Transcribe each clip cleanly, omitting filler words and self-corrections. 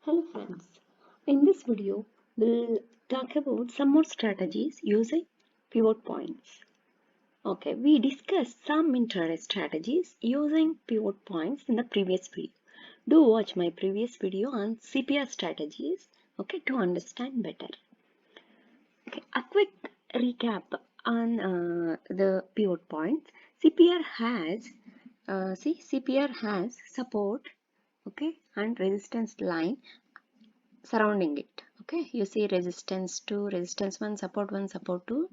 Hello friends, in this video we'll talk about some more strategies using pivot points. Okay, we discussed some intraday strategies using pivot points in the previous video. Do watch my previous video on CPR strategies, okay, to understand better. Okay, a quick recap on the pivot points. CPR has support, okay, and resistance line surrounding it. Okay, you see resistance 2, resistance 1, support 2,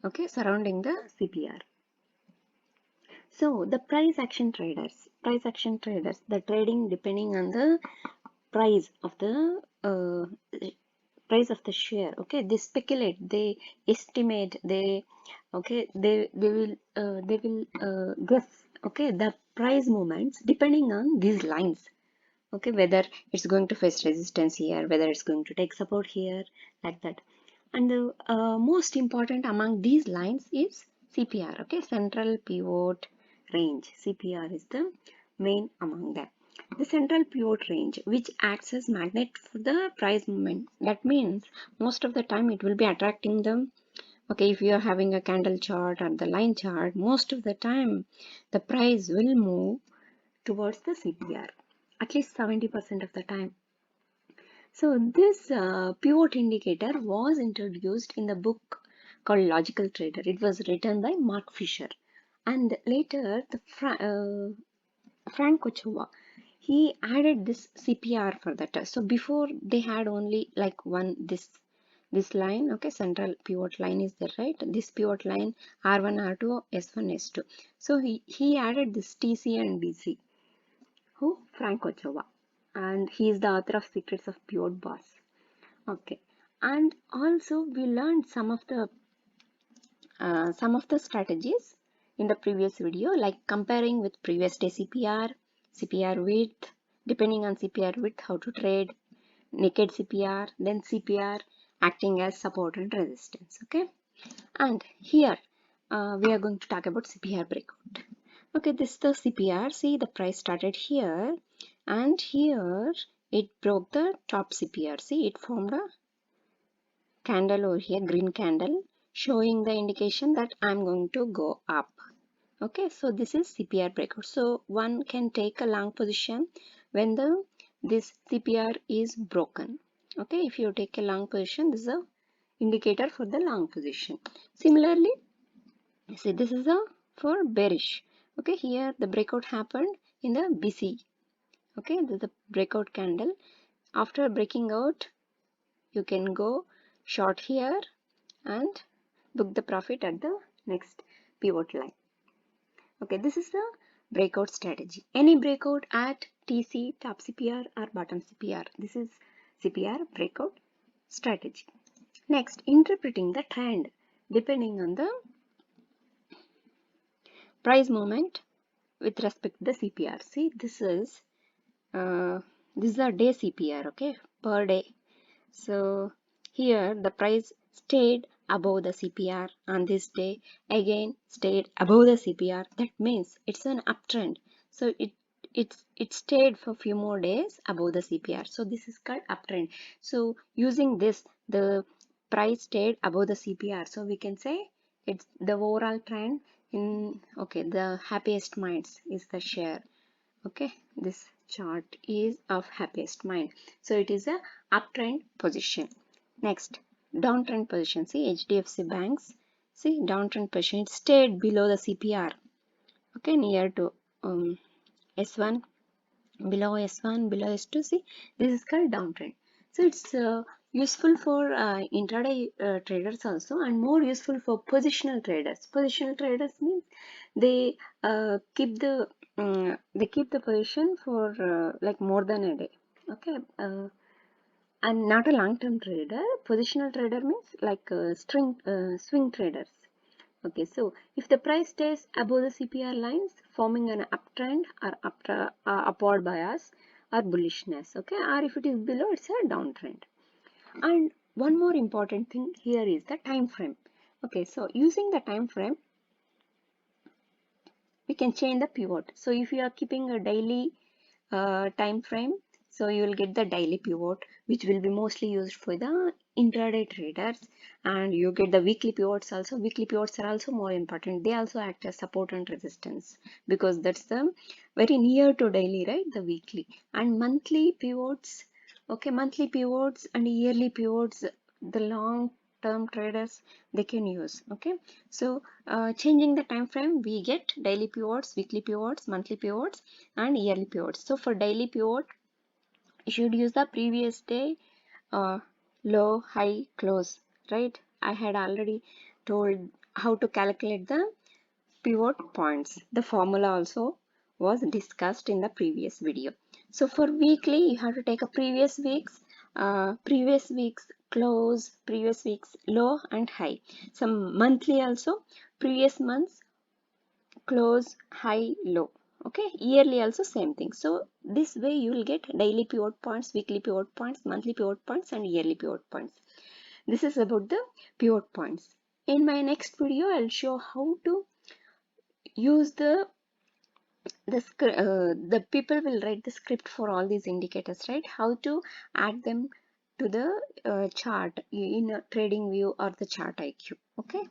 okay, surrounding the CPR. So the price action traders, the trading depending on the price of the share. Okay, they speculate, they estimate, they will guess, okay, the price movements depending on these lines. Okay, whether it's going to face resistance here, whether it's going to take support here, like that. And the most important among these lines is CPR, okay, central pivot range. CPR is the main among them. The central pivot range, which acts as magnet for the price movement. That means most of the time it will be attracting them. Okay, if you are having a candle chart or the line chart, most of the time the price will move towards the CPR, at least 70% of the time. So this pivot indicator was introduced in the book called Logical Trader. It was written by Mark Fisher, and later the Frank Ochoa, he added this CPR for that. So before they had only like this line, okay, central pivot line is there, right? This pivot line R1, R2, S1, S2. So he added this TC and BC. Who? Frank Ochoa. And he is the author of Secrets of Pivot Boss. Okay. And also we learned some of the strategies in the previous video, like comparing with previous day CPR, CPR width, depending on CPR width, how to trade, naked CPR, then CPR acting as support and resistance. Okay. And here we are going to talk about CPR breakout. Okay, this is the CPR. See, the price started here and here it broke the top CPR. See, it formed a candle over here, green candle, showing the indication that I'm going to go up. Okay, so this is CPR breakout. So one can take a long position when this CPR is broken. Okay, if you take a long position, this is a indicator for the long position. Similarly, see, this is a for bearish. Okay, here the breakout happened in the BC. Okay, this is the breakout candle. After breaking out, you can go short here and book the profit at the next pivot line. Okay, this is the breakout strategy. Any breakout at TC, top CPR or bottom CPR. This is CPR breakout strategy. Next, interpreting the trend depending on the price movement with respect to the CPR. See, this is a day CPR, okay, per day. So here the price stayed above the CPR on this day, again stayed above the CPR. That means it's an uptrend. So it stayed for a few more days above the CPR. So this is called uptrend. So using this, the price stayed above the CPR. So we can say it's the overall trend in, okay, the happiest minds is the share. Okay, this chart is of happiest mind. So it is a uptrend position. Next, downtrend position. See, HDFC banks. See, downtrend position. It stayed below the CPR. Okay, near to S1, below S1, below S2. See, this is called downtrend. So it's useful for intraday traders also, and more useful for positional traders. Positional traders means they keep the position for like more than a day. Okay, and not a long-term trader. Positional trader means like swing traders. Okay, so if the price stays above the CPR lines, forming an uptrend or upward bias or bullishness, okay, or if it is below, it's a downtrend. And one more important thing here is the time frame. Okay, so using the time frame, we can change the pivot. So if you are keeping a daily time frame, So you will get the daily pivot, which will be mostly used for the intraday traders, and you get the weekly pivots also. Weekly pivots are also more important. They also act as support and resistance, because that's the very near to daily, right? The weekly and monthly pivots. Okay, monthly pivots and yearly pivots, the long term traders, they can use. Okay, so changing the time frame, we get daily pivots, weekly pivots, monthly pivots, and yearly pivots. So for daily pivot, you should use the previous day uh, low, high, close, right? I had already told how to calculate the pivot points. The formula also was discussed in the previous video. So for weekly, you have to take a previous week's close, previous week's low and high. Some monthly also, previous month's close, high, low. Okay, yearly also same thing. So this way you will get daily pivot points, weekly pivot points, monthly pivot points, and yearly pivot points. This is about the pivot points. In my next video, I'll show how to use the people will write the script for all these indicators, right? How to add them to the chart in a trading view or the chart IQ. Okay.